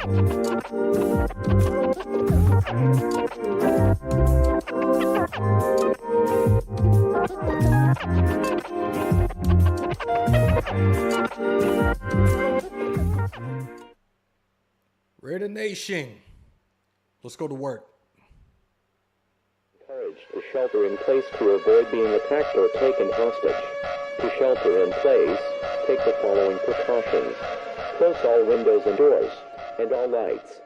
Raider Nation, let's go to work. Encouraged to shelter in place to avoid being attacked or taken hostage. To shelter in place, take the following precautions. Close all windows and doors, and all lights.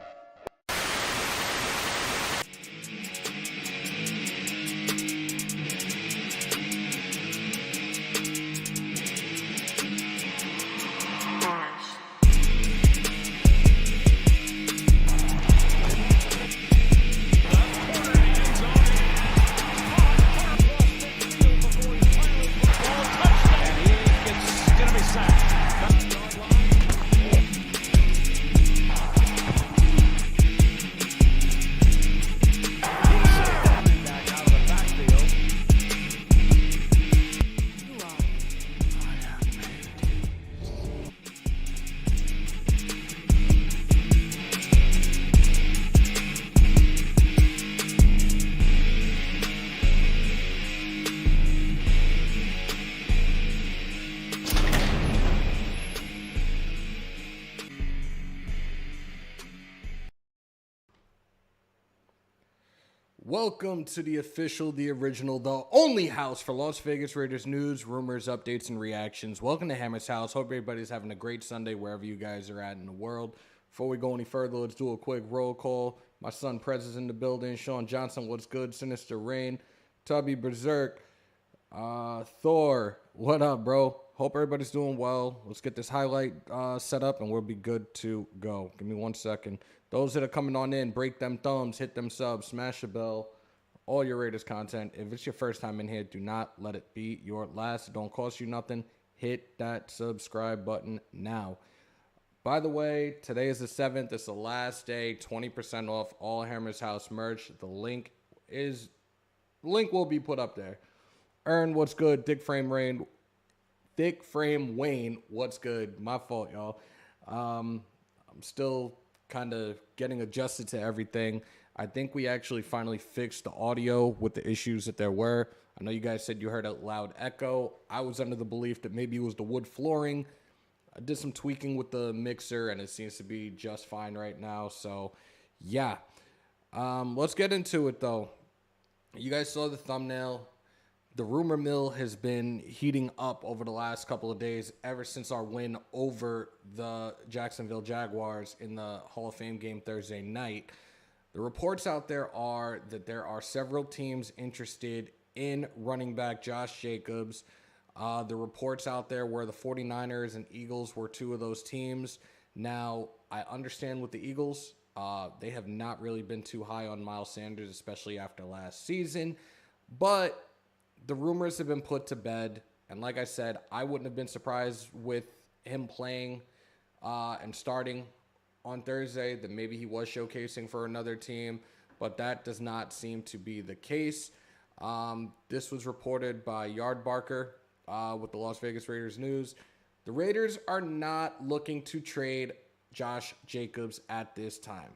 Welcome to the official, the original, the only house for Las Vegas Raiders news, rumors, updates, and reactions. Welcome to Hammers.House. Hope everybody's having a great Sunday wherever you guys are at in the world. Before we go any further, let's do a quick roll call. My son Prez is in the building. Sean Johnson, what's good? Sinister Rain, Tubby Berserk, Thor, what up, bro? Hope everybody's doing well. Let's get this highlight set up and we'll be good to go. Give me 1 second. Those that are coming on in, break them thumbs, hit them subs, smash the bell, all your Raiders content. If it's your first time in here, do not let it be your last. It don't cost you nothing. Hit that subscribe button now. By the way, today is the 7th. It's the last day, 20% off all Hammers.House merch. The link will be put up there. Earn, what's good? Thick Frame Wayne, what's good? My fault, y'all. I'm still kind of getting adjusted to everything. I think we actually finally fixed the audio with the issues that there were. I know you guys said you heard a loud echo. I was under the belief that maybe it was the wood flooring. I did some tweaking with the mixer, and it seems to be just fine right now. So, yeah. Let's get into it, though. You guys saw the thumbnail. The rumor mill has been heating up over the last couple of days ever since our win over the Jacksonville Jaguars in the Hall of Fame game Thursday night. The reports out there are that there are several teams interested in running back Josh Jacobs. The reports out there were the 49ers and Eagles were two of those teams. Now, I understand with the Eagles, they have not really been too high on Miles Sanders, especially after last season. But the rumors have been put to bed, and like I said, I wouldn't have been surprised with him playing and starting on Thursday that maybe he was showcasing for another team, but that does not seem to be the case. This was reported by Yard Barker with the Las Vegas Raiders News. The Raiders are not looking to trade Josh Jacobs at this time.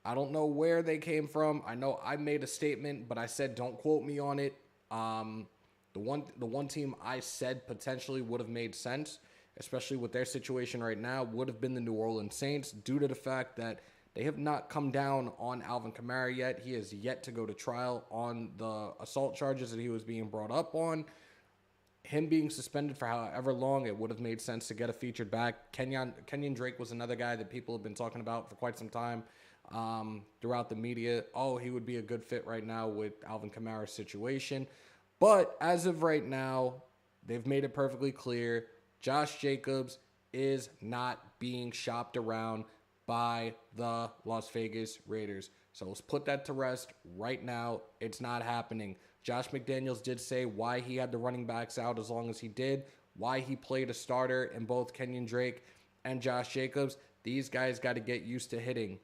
I don't know where they came from. I know I made a statement, but I said don't quote me on it. The one team I said potentially would have made sense, especially with their situation right now, would have been the New Orleans Saints, due to the fact that they have not come down on Alvin Kamara yet. He has yet to go to trial on the assault charges that he was being brought up on. Him being suspended for however long, it would have made sense to get a featured back. Kenyon Drake was another guy that people have been talking about for quite some time throughout the media. Oh, he would be a good fit right now with Alvin Kamara's situation. But as of right now, they've made it perfectly clear Josh Jacobs is not being shopped around by the Las Vegas Raiders. So let's put that to rest right now. It's not happening. Josh McDaniels did say why he had the running backs out as long as he did, why he played a starter in both Kenyon Drake and Josh Jacobs. These guys got to get used to hitting.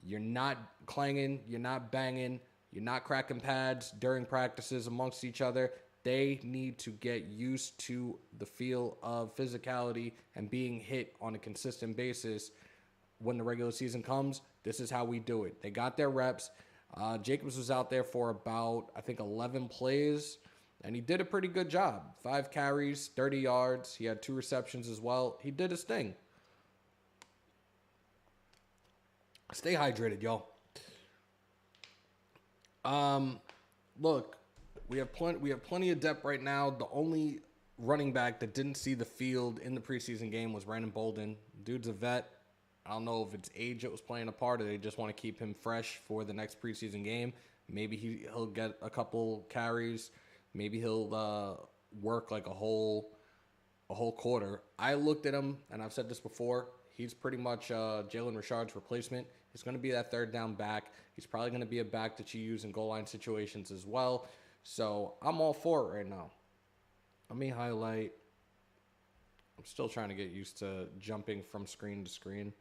You're not clanging, you're not banging, you're not cracking pads during practices amongst each other. They need to get used to the feel of physicality and being hit on a consistent basis when the regular season comes, this is how we do it. They got their reps. Jacobs was out there for about, I think, 11 plays, and he did a pretty good job. 5 carries, 30 yards. He had 2 receptions as well. He did his thing. Stay hydrated, y'all. Look, we have plenty of depth right now. The only running back that didn't see the field in the preseason game was Brandon Bolden. Dude's a vet. I don't know if it's age that was playing a part or they just want to keep him fresh for the next preseason game. Maybe he'll get a couple carries. Maybe he'll work like a whole quarter. I looked at him, and I've said this before. He's pretty much Jalen Richard's replacement. He's going to be that third down back. He's probably going to be a back that you use in goal line situations as well. So I'm all for it right now. Let me highlight. I'm still trying to get used to jumping from screen to screen.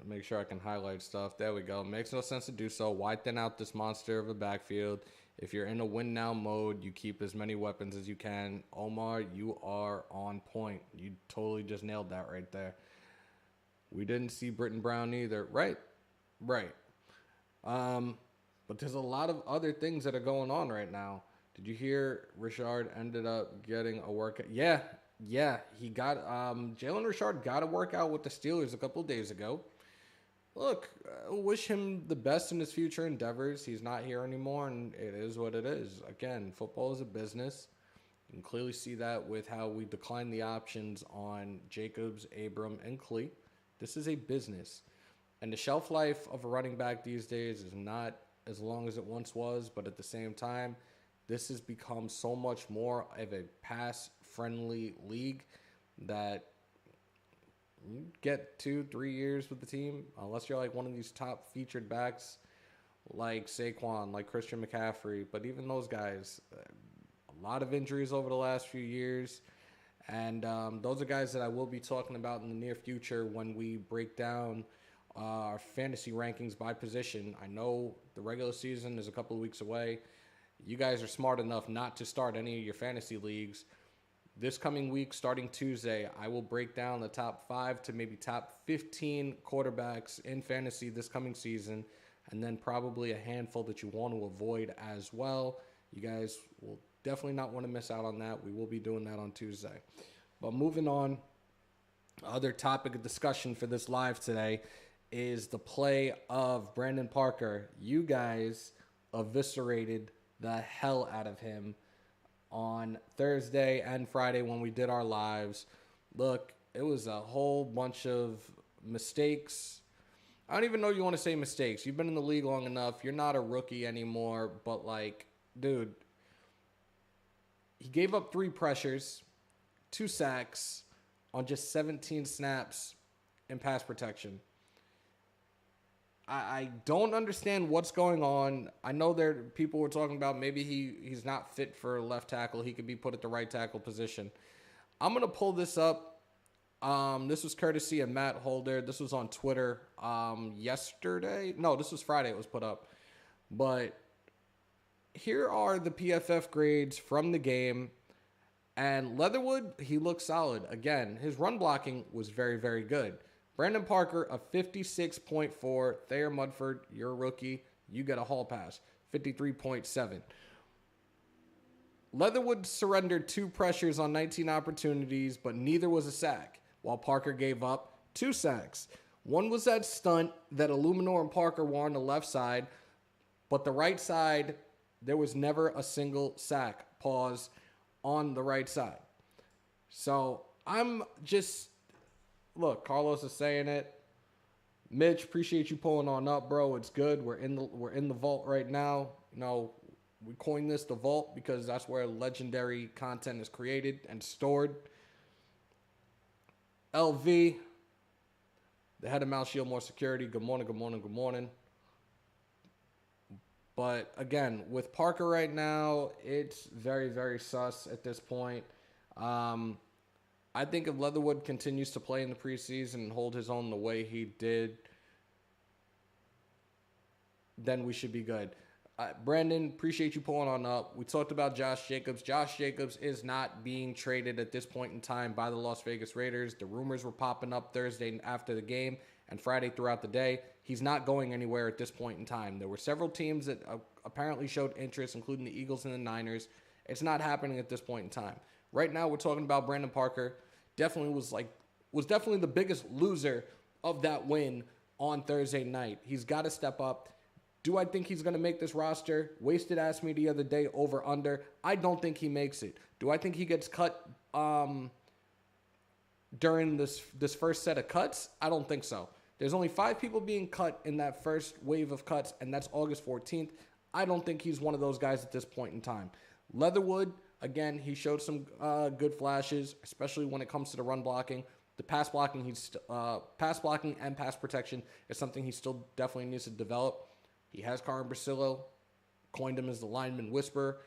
Make sure I can highlight stuff. There we go. Makes no sense to do so. Why thin out this monster of a backfield? If you're in a win now mode, you keep as many weapons as you can. Omar, you are on point. You totally just nailed that right there. We didn't see Britton Brown either. Right. But there's a lot of other things that are going on right now. Did you hear Richard ended up getting a workout? Yeah. He got Jalen Richard got a workout with the Steelers a couple of days ago. Look, wish him the best in his future endeavors. He's not here anymore, and it is what it is. Again, football is a business. You can clearly see that with how we declined the options on Jacobs, Abram, and Clee. This is a business. And the shelf life of a running back these days is not as long as it once was, but at the same time, this has become so much more of a pass-friendly league that you get 2-3 years with the team, unless you're like one of these top featured backs like Saquon, like Christian McCaffrey. But even those guys, a lot of injuries over the last few years. And those are guys that I will be talking about in the near future when we break down our fantasy rankings by position. I know the regular season is a couple of weeks away. You guys are smart enough not to start any of your fantasy leagues. This coming week, starting Tuesday, I will break down the top 5 to maybe top 15 quarterbacks in fantasy this coming season, and then probably a handful that you want to avoid as well. You guys will definitely not want to miss out on that. We will be doing that on Tuesday. But moving on, other topic of discussion for this live today is the play of Brandon Parker. You guys eviscerated the hell out of him on Thursday and Friday when we did our lives. Look, it was a whole bunch of mistakes. I don't even know you want to say mistakes. You've been in the league long enough. You're not a rookie anymore. But, like, dude, he gave up 3 pressures, 2 sacks on just 17 snaps in pass protection. I don't understand what's going on. I know people were talking about maybe he's not fit for left tackle. He could be put at the right tackle position. I'm going to pull this up. This was courtesy of Matt Holder. This was on Twitter yesterday. No, this was Friday it was put up. But here are the PFF grades from the game. And Leatherwood, he looked solid. Again, his run blocking was very, very good. Brandon Parker, a 56.4. Thayer Mudford, you're a rookie. You get a hall pass, 53.7. Leatherwood surrendered 2 pressures on 19 opportunities, but neither was a sack, while Parker gave up 2 sacks. One was that stunt that Illuminor and Parker were on the left side, but the right side, there was never a single sack, pause, on the right side. So I'm just... Look, Carlos is saying it. Mitch, appreciate you pulling on up, bro. It's good. We're in the vault right now. You know, we coined this the vault because that's where legendary content is created and stored. LV, the head of Mount Shieldmore Security. Good morning. But again, with Parker right now, it's very, very sus at this point. I think if Leatherwood continues to play in the preseason and hold his own the way he did, then we should be good. Brandon, appreciate you pulling on up. We talked about Josh Jacobs. Josh Jacobs is not being traded at this point in time by the Las Vegas Raiders. The rumors were popping up Thursday after the game and Friday throughout the day. He's not going anywhere at this point in time. There were several teams that apparently showed interest, including the Eagles and the Niners. It's not happening at this point in time. Right now, we're talking about Brandon Parker. Was definitely the biggest loser of that win on Thursday night. He's got to step up. Do I think he's going to make this roster? Wasted asked me the other day over under. I don't think he makes it. Do I think he gets cut during this first set of cuts? I don't think so. There's only 5 people being cut in that first wave of cuts, and that's August 14th. I don't think he's one of those guys at this point in time. Leatherwood, again, he showed some good flashes, especially when it comes to the run blocking. The pass blocking, pass blocking and pass protection is something he still definitely needs to develop. He has Carmen Brasillo, coined him as the lineman whisperer.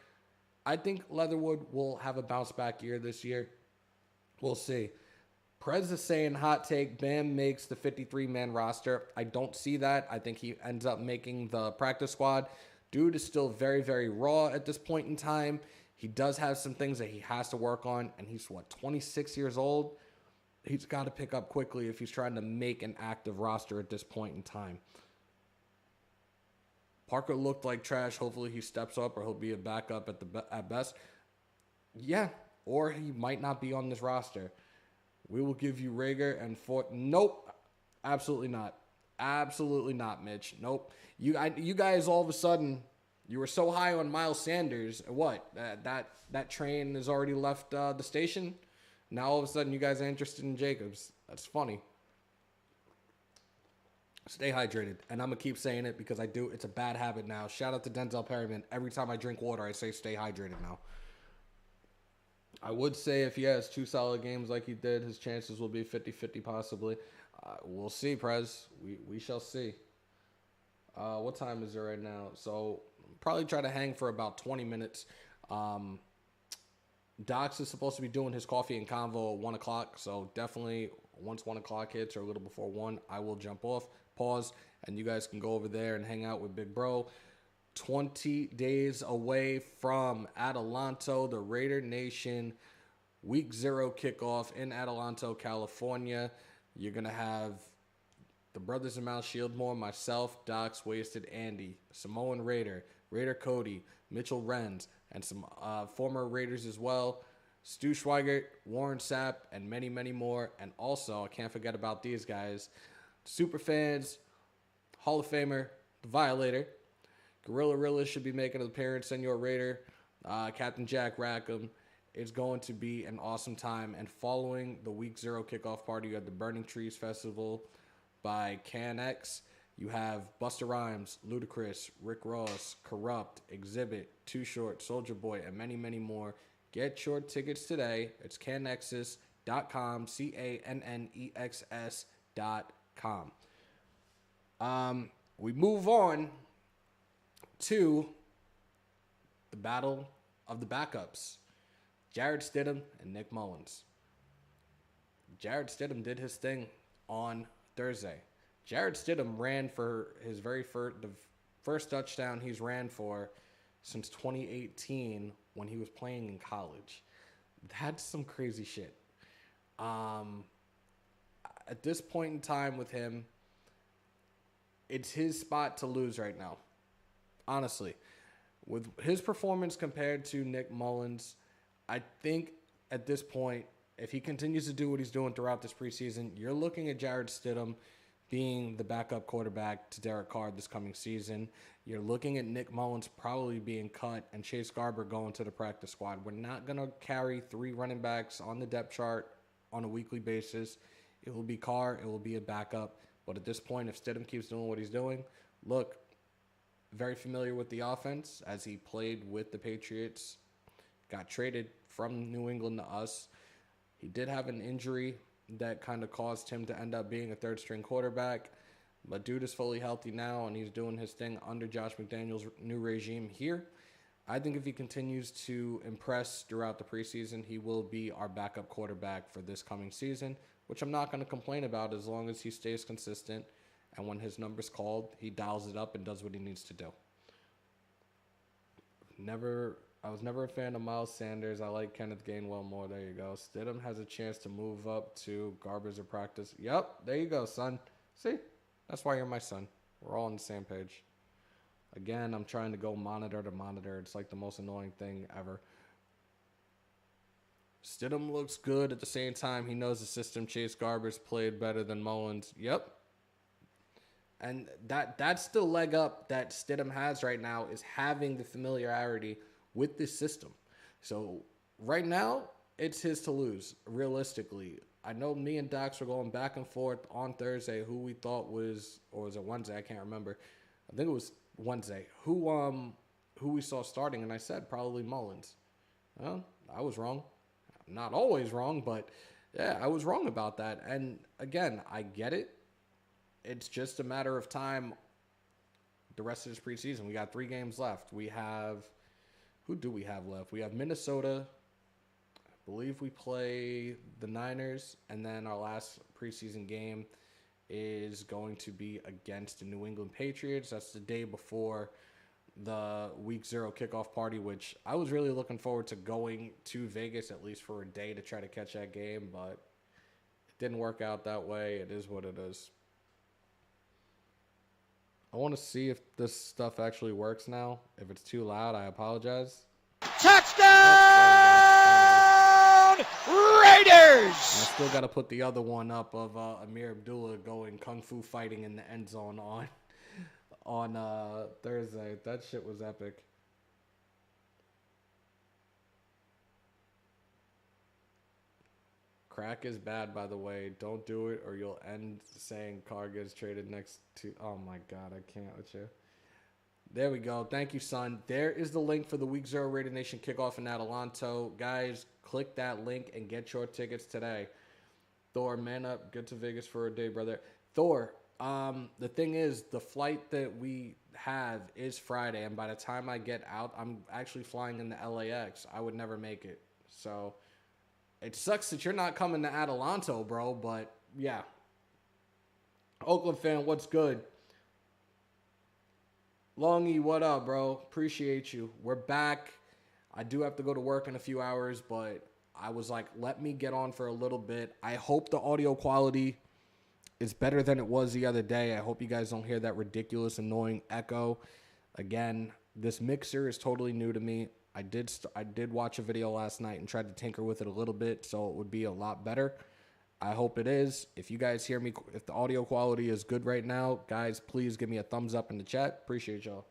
I think Leatherwood will have a bounce back year this year. We'll see. Prez is saying hot take, Bam makes the 53-man roster. I don't see that. I think he ends up making the practice squad. Dude is still very, very raw at this point in time. He does have some things that he has to work on, and he's, 26 years old? He's got to pick up quickly if he's trying to make an active roster at this point in time. Parker looked like trash. Hopefully he steps up or he'll be a backup at best. Yeah, or he might not be on this roster. We will give you Rager and Fort. Nope, absolutely not. Absolutely not, Mitch. Nope. You guys all of a sudden, you were so high on Miles Sanders. What? That train has already left the station? Now all of a sudden you guys are interested in Jacobs. That's funny. Stay hydrated. And I'm going to keep saying it because I do. It's a bad habit now. Shout out to Denzel Perryman. Every time I drink water, I say stay hydrated now. I would say if he has 2 solid games like he did, his chances will be 50-50 possibly. We'll see, Prez. We shall see. What time is it right now? So probably try to hang for about 20 minutes. Docs is supposed to be doing his coffee and convo at 1 o'clock. So definitely once 1 o'clock hits or a little before 1, I will jump off, pause, and you guys can go over there and hang out with Big Bro. 20 days away from Adelanto, the Raider Nation Week 0 kickoff in Adelanto, California. You're going to have the brothers in Mount Shieldmore, myself, Docs, Wasted, Andy, Samoan Raider, Raider Cody, Mitchell Renz, and some former Raiders as well. Stu Schweigert, Warren Sapp, and many, many more. And also, I can't forget about these guys. Superfans, Hall of Famer, The Violator, Gorilla Rilla should be making an appearance, Senor Raider, Captain Jack Rackham. It's going to be an awesome time. And following the Week 0 kickoff party, you have the Burning Trees Festival by CanX. You have Busta Rhymes, Ludacris, Rick Ross, Corrupt, Exhibit, Too Short, Soulja Boy, and many, many more. Get your tickets today. It's cannexus.com, CANNEXS.com. We move on to the battle of the backups. Jarrett Stidham and Nick Mullins. Jarrett Stidham did his thing on Thursday. Jarrett Stidham ran for his the first touchdown he's ran for since 2018 when he was playing in college. That's some crazy shit. At this point in time with him, it's his spot to lose right now. Honestly, with his performance compared to Nick Mullins, I think at this point, if he continues to do what he's doing throughout this preseason, you're looking at Jarrett Stidham being the backup quarterback to Derek Carr this coming season. You're looking at Nick Mullins probably being cut and Chase Garber going to the practice squad. We're not going to carry 3 running backs on the depth chart on a weekly basis. It will be Carr. It will be a backup. But at this point, if Stidham keeps doing what he's doing, look, very familiar with the offense as he played with the Patriots, got traded from New England to us. He did have an injury that kind of caused him to end up being a third-string quarterback. But dude is fully healthy now, and he's doing his thing under Josh McDaniels' new regime here. I think if he continues to impress throughout the preseason, he will be our backup quarterback for this coming season, which I'm not going to complain about as long as he stays consistent. And when his number's called, he dials it up and does what he needs to do. I was never a fan of Miles Sanders. I like Kenneth Gainwell more. There you go. Stidham has a chance to move up to garbage or practice. Yep, there you go, son. See? That's why you're my son. We're all on the same page. Again, I'm trying to go monitor to monitor. It's like the most annoying thing ever. Stidham looks good. At the same time, he knows the system. Chase Garbers played better than Mullins. Yep. And that's the leg up that Stidham has right now, is having the familiarity with this system. So right now, it's his to lose, realistically. I know me and Dax were going back and forth on Thursday who we thought was, or was it Wednesday? I can't remember. I think it was Wednesday. Who we saw starting, and I said probably Mullins. Well, I was wrong. I'm not always wrong, but yeah, I was wrong about that. And again, I get it. It's just a matter of time. The rest of this preseason, we got 3 games left. We have, who do we have left? We have Minnesota. I believe we play the Niners, and then our last preseason game is going to be against the New England Patriots. That's the day before the week 0 kickoff party, which I was really looking forward to going to Vegas at least for a day to try to catch that game, but it didn't work out that way. It is what it is. I want to see if this stuff actually works now. If it's too loud, I apologize. Touchdown, Raiders! I still got to put the other one up of Amir Abdullah going kung fu fighting in the end zone on Thursday. That shit was epic. Crack is bad, by the way. Don't do it or you'll end saying Carr gets traded next to... Oh, my God. I can't with you. There we go. Thank you, son. There is the link for the Week 0 Raider Nation kickoff in Adelanto. Guys, click that link and get your tickets today. Thor, man up. Get to Vegas for a day, brother. Thor, the thing is, the flight that we have is Friday, and by the time I get out, I'm actually flying into LAX. I would never make it. So... it sucks that you're not coming to Adelanto, bro, but yeah. Oakland fan, what's good? Longy, what up, bro? Appreciate you. We're back. I do have to go to work in a few hours, but I was like, let me get on for a little bit. I hope the audio quality is better than it was the other day. I hope you guys don't hear that ridiculous, annoying echo. Again, this mixer is totally new to me. I did watch a video last night and tried to tinker with it a little bit so it would be a lot better. I hope it is. If you guys hear me, if the audio quality is good right now, guys, please give me a thumbs up in the chat. Appreciate y'all.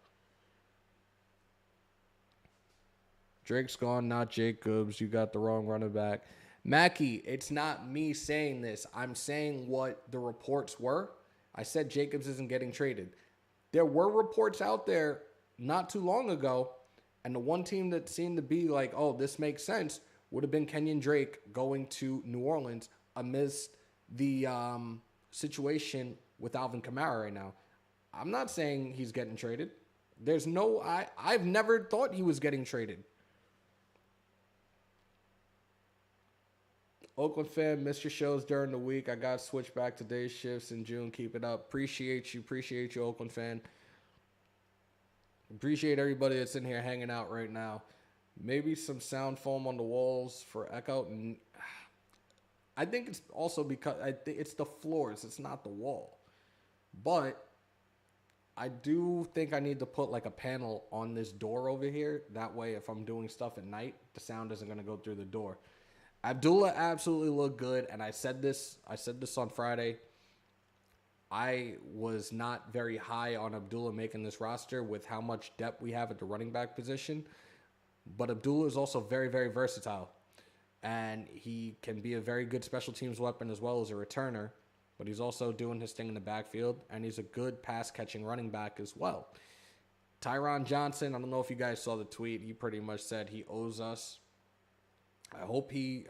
Drake's gone, not Jacobs. You got the wrong running back. Mackie, it's not me saying this. I'm saying what the reports were. I said Jacobs isn't getting traded. There were reports out there not too long ago. And the one team that seemed to be like, oh, this makes sense, would have been Kenyon Drake going to New Orleans amidst the situation with Alvin Kamara right now. I'm not saying he's getting traded. I've never thought he was getting traded. Oakland fan, missed your shows during the week. I got switched back to day shifts in June. Keep it up. Appreciate you, Oakland fan. Appreciate everybody that's in here hanging out right now. Maybe some sound foam on the walls for echo. I think it's also because it's the floors. It's not the wall. But I do think I need to put like a panel on this door over here. That way, if I'm doing stuff at night, the sound isn't going to go through the door. Abdullah absolutely looked good. And I said this on Friday. I was not very high on Abdullah making this roster with how much depth we have at the running back position. But Abdullah is also very, very versatile. And he can be a very good special teams weapon as well as a returner. But he's also doing his thing in the backfield. And he's a good pass-catching running back as well. Tyron Johnson, I don't know if you guys saw the tweet. He pretty much said he owes us. I hope he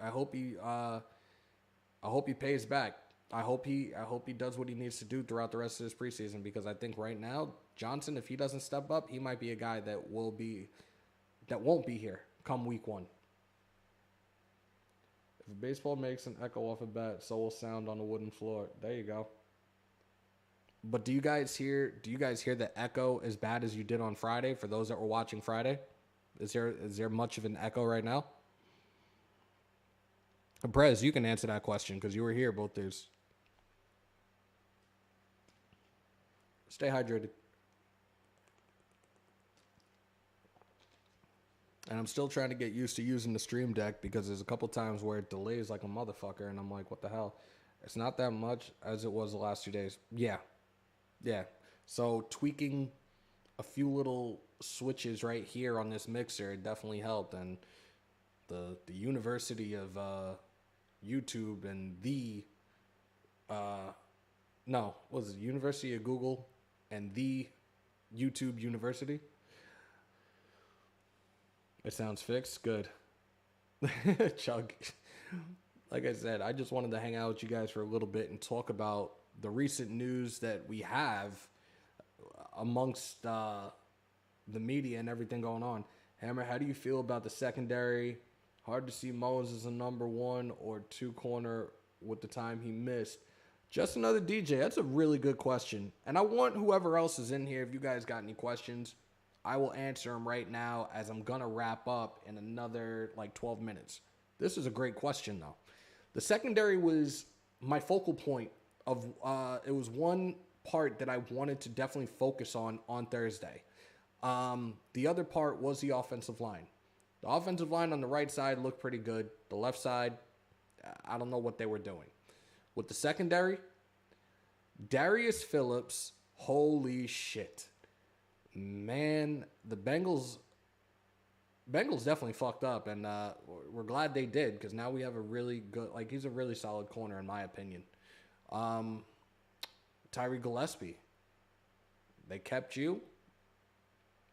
pays back. I hope he does what he needs to do throughout the rest of this preseason, because I think right now, Johnson, if he doesn't step up, he might be a guy that won't be here come week 1. If baseball makes an echo off a bat, so will sound on the wooden floor. There you go. But do you guys hear the echo as bad as you did on Friday for those that were watching Friday? Is there much of an echo right now? Brez, you can answer that question because you were here both days. Stay hydrated. And I'm still trying to get used to using the Stream Deck because there's a couple times where it delays like a motherfucker, and I'm like, what the hell? It's not that much as it was the last 2 days. Yeah. So tweaking a few little switches right here on this mixer, it definitely helped. And the University of YouTube and University of Google and the YouTube University. It sounds fixed. Good. Chug. Like I said, I just wanted to hang out with you guys for a little bit and talk about the recent news that we have amongst the media and everything going on. Hammer, how do you feel about the secondary? Hard to see Mullins as a number 1 or 2 corner with the time he missed. Just another DJ. That's a really good question. And I want whoever else is in here, if you guys got any questions, I will answer them right now as I'm going to wrap up in another 12 minutes. This is a great question, though. The secondary was my focal point of, it was one part that I wanted to definitely focus on Thursday. The other part was the offensive line. The offensive line on the right side looked pretty good. The left side, I don't know what they were doing. With the secondary, Darius Phillips, holy shit. Man, the Bengals definitely fucked up, and we're glad they did because now we have a really good, he's a really solid corner in my opinion. Tyree Gillespie, they kept you.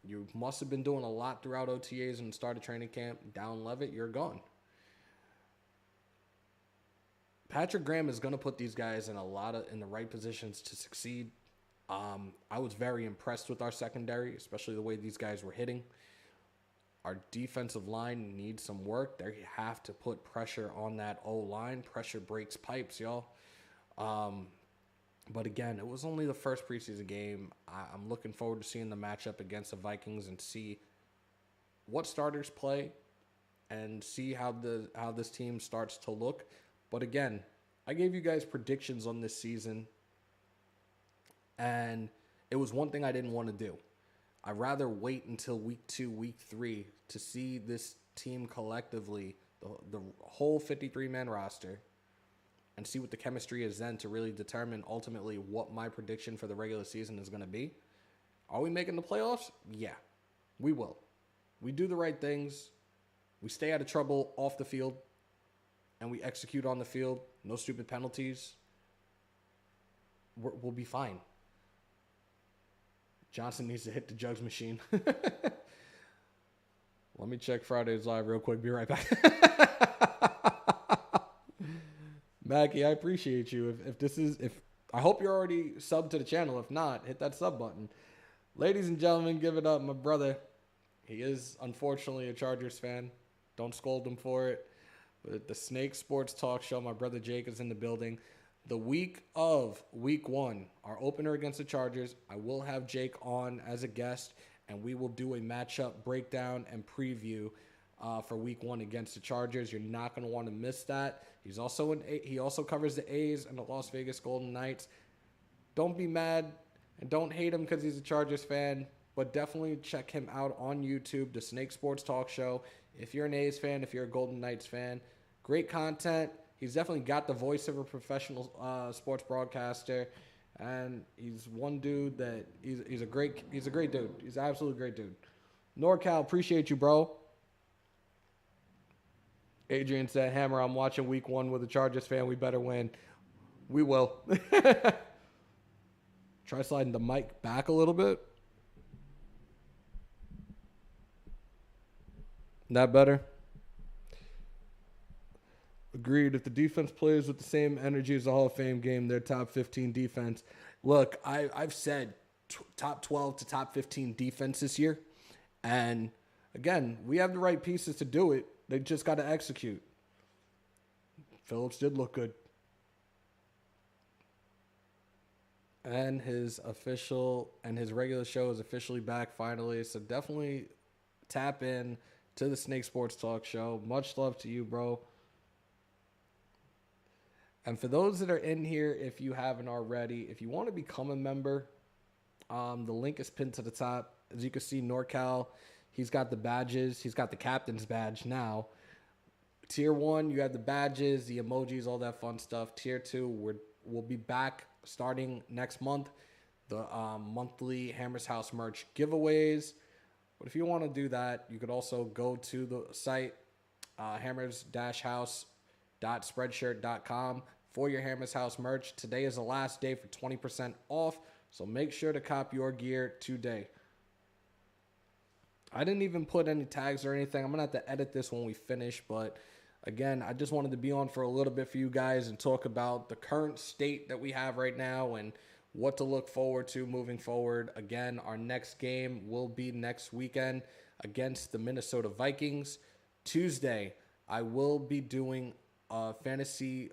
You must have been doing a lot throughout OTAs and started training camp. Down Levitt, you're gone. Patrick Graham is going to put these guys in in the right positions to succeed. I was very impressed with our secondary, especially the way these guys were hitting. Our defensive line needs some work. They have to put pressure on that O-line. Pressure breaks pipes, y'all. But again, it was only the first preseason game. I'm looking forward to seeing the matchup against the Vikings and see what starters play and see how this team starts to look. But again, I gave you guys predictions on this season, and it was one thing I didn't want to do. I'd rather wait until week 2, week 3 to see this team collectively, the whole 53-man roster, and see what the chemistry is then to really determine ultimately what my prediction for the regular season is going to be. Are we making the playoffs? Yeah, we will. We do the right things. We stay out of trouble off the field, and we execute on the field. No stupid penalties. We'll be fine. Johnson needs to hit the jugs machine. Let me check Friday's live real quick. Be right back. Mackie, I appreciate you. If I hope you're already subbed to the channel. If not, hit that sub button. Ladies and gentlemen, give it up, my brother. He is unfortunately a Chargers fan. Don't scold him for it. But the Snake Sports Talk Show, my brother Jake is in the building. The week of week 1, our opener against the Chargers, I will have Jake on as a guest, and we will do a matchup breakdown and preview for week 1 against the Chargers. You're not going to want to miss that. He also covers the A's and the Las Vegas Golden Knights. Don't be mad and don't hate him because he's a Chargers fan, but definitely check him out on YouTube, the Snake Sports Talk Show. If you're an A's fan, if you're a Golden Knights fan, great content. He's definitely got the voice of a professional sports broadcaster, and he's one dude that he's a great dude. He's an absolutely great dude. NorCal, appreciate you, bro. Adrian said, Hammer, I'm watching week 1 with a Chargers fan. We better win. We will. Try sliding the mic back a little bit. That better? Agreed. If the defense plays with the same energy as the Hall of Fame game, they're top 15 defense. Look, I've said top 12 to top 15 defense this year. And, again, we have the right pieces to do it. They just got to execute. Phillips did look good. And his regular show is officially back finally. So definitely tap in to the Snake Sports Talk Show. Much love to you, bro. And for those that are in here, if you haven't already, if you want to become a member, the link is pinned to the top. As you can see, NorCal, he's got the badges. He's got the captain's badge now. Tier 1, you have the badges, the emojis, all that fun stuff. Tier 2, we'll be back starting next month. The monthly Hammers.House merch giveaways. But if you want to do that, you could also go to the site, hammers-house.spreadshirt.com for your Hammers.House merch. Today is the last day for 20% off, so make sure to cop your gear today. I didn't even put any tags or anything. I'm going to have to edit this when we finish, but again, I just wanted to be on for a little bit for you guys and talk about the current state that we have right now and what to look forward to moving forward. Again, our next game will be next weekend against the Minnesota Vikings. Tuesday, I will be doing fantasy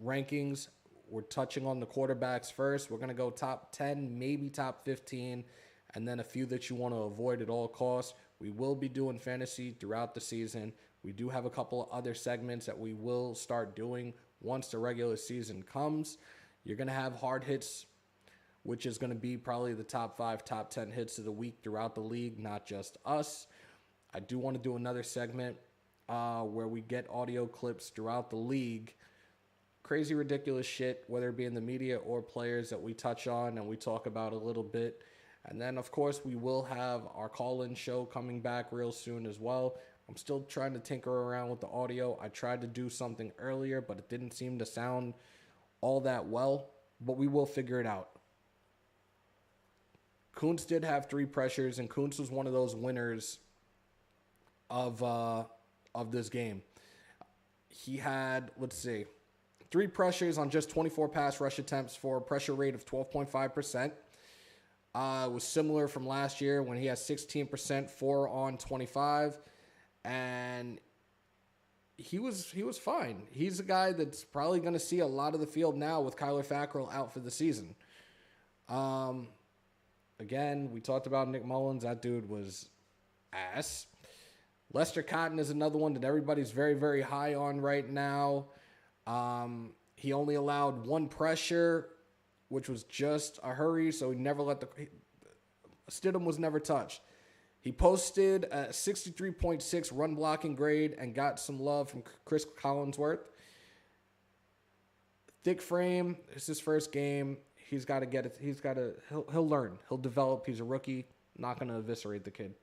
rankings. We're touching on the quarterbacks first. We're going to go top 10, maybe top 15, and then a few that you want to avoid at all costs. We will be doing fantasy throughout the season. We do have a couple of other segments that we will start doing once the regular season comes. You're going to have hard hits, which is going to be probably the top 5, top 10 hits of the week throughout the league, not just us. I do want to do another segment where we get audio clips throughout the league. Crazy, ridiculous shit, whether it be in the media or players that we touch on and we talk about a little bit. And then, of course, we will have our call-in show coming back real soon as well. I'm still trying to tinker around with the audio. I tried to do something earlier, but it didn't seem to sound all that well. But we will figure it out. Kuntz did have 3 pressures, and Kuntz was one of those winners of this game. He had, 3 pressures on just 24 pass rush attempts for a pressure rate of 12.5%. It was similar from last year when he had 16%, 4 on 25, and he was fine. He's a guy that's probably going to see a lot of the field now with Kyler Fackrell out for the season. Again, we talked about Nick Mullins. That dude was ass. Lester Cotton is another one that everybody's very, very high on right now. He only allowed 1 pressure, which was just a hurry, so he never let Stidham was never touched. He posted a 63.6 run blocking grade and got some love from Chris Collinsworth. Thick frame. It's his first game. He's got to get it. He'll learn. He'll develop. He's a rookie. Not going to eviscerate the kid.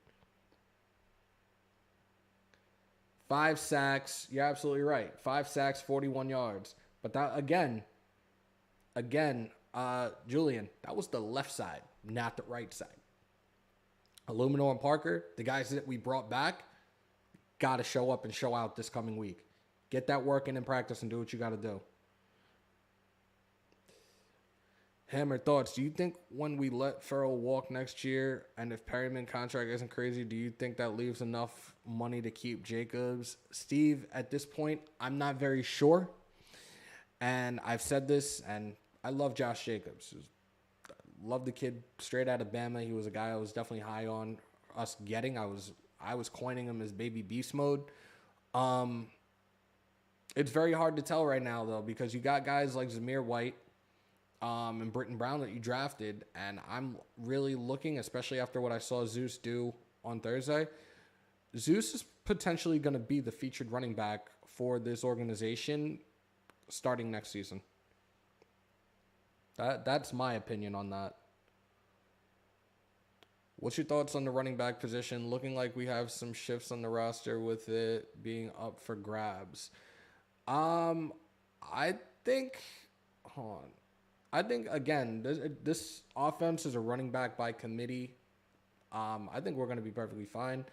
5 sacks. You're absolutely right. 5 sacks, 41 yards. But that again, Julian, that was the left side, not the right side. Illuminor and Parker, the guys that we brought back, got to show up and show out this coming week. Get that working in practice and do what you got to do. Hammer, thoughts? Do you think when we let Farrell walk next year, and if Perryman contract isn't crazy, do you think that leaves enough money to keep Jacobs? Steve, at this point, I'm not very sure. And I've said this, and I love Josh Jacobs. Love the kid straight out of Bama. He was a guy I was definitely high on us getting. I was coining him as baby beast mode. It's very hard to tell right now, though, because you got guys like Zamir White and Britton Brown that you drafted, and I'm really looking, especially after what I saw Zeus do on Thursday. Zeus is potentially going to be the featured running back for this organization starting next season. That's my opinion on that. What's your thoughts on the running back position? Looking like we have some shifts on the roster with it being up for grabs. I think again, this offense is a running back by committee. I think we're going to be perfectly fine.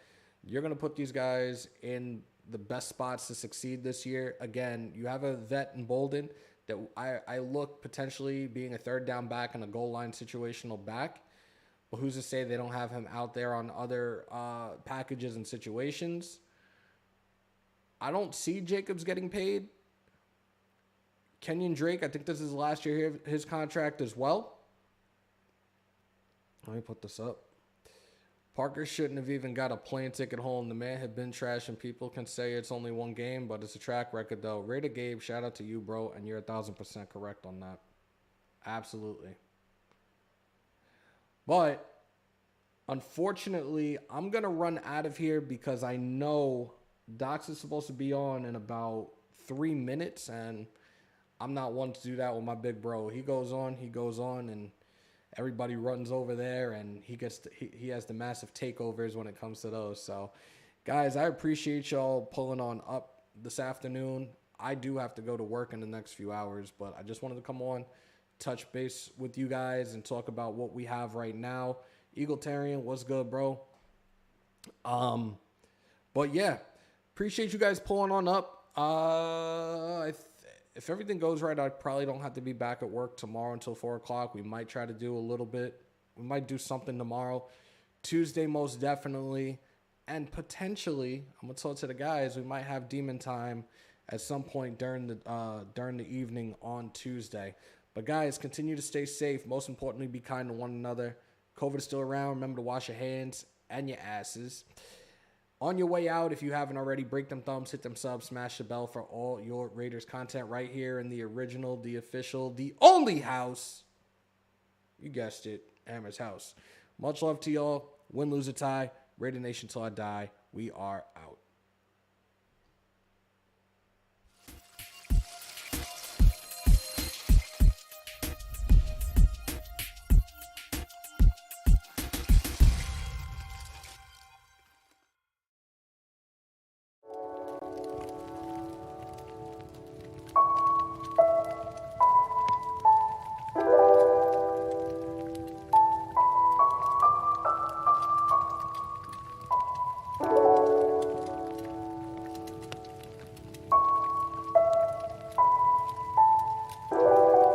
You're going to put these guys in the best spots to succeed this year. Again, you have a vet in Bolden that I look potentially being a third down back and a goal line situational back. But who's to say they don't have him out there on other packages and situations? I don't see Jacobs getting paid. Kenyon Drake, I think this is the last year of his contract as well. Let me put this up. Parker shouldn't have even got a plane ticket home. The man had been trash, and people can say it's only one game, but it's a track record, though. Raider Gabe, shout out to you, bro, and you're 1,000% correct on that. Absolutely. But, unfortunately, I'm going to run out of here because I know Docs is supposed to be on in about 3 minutes, and I'm not one to do that with my big bro. He goes on, and everybody runs over there, and he has the massive takeovers when it comes to those. So, guys, I appreciate y'all pulling on up this afternoon. I do have to go to work in the next few hours, but I just wanted to come on, touch base with you guys, and talk about what we have right now. Eagletarian, what's good, bro? But yeah, appreciate you guys pulling on up. If everything goes right, I probably don't have to be back at work tomorrow until 4 o'clock. We might try to do a little bit. We might do something tomorrow. Tuesday, most definitely. And potentially, I'm going to talk to the guys, we might have Demon Time at some point during the evening on Tuesday. But guys, continue to stay safe. Most importantly, be kind to one another. COVID is still around. Remember to wash your hands and your asses. On your way out, if you haven't already, break them thumbs, hit them subs, smash the bell for all your Raiders content right here in the original, the official, the only house. You guessed it, Hammers.House. Much love to y'all. Win, lose, or tie. Raider Nation till I die. We are out.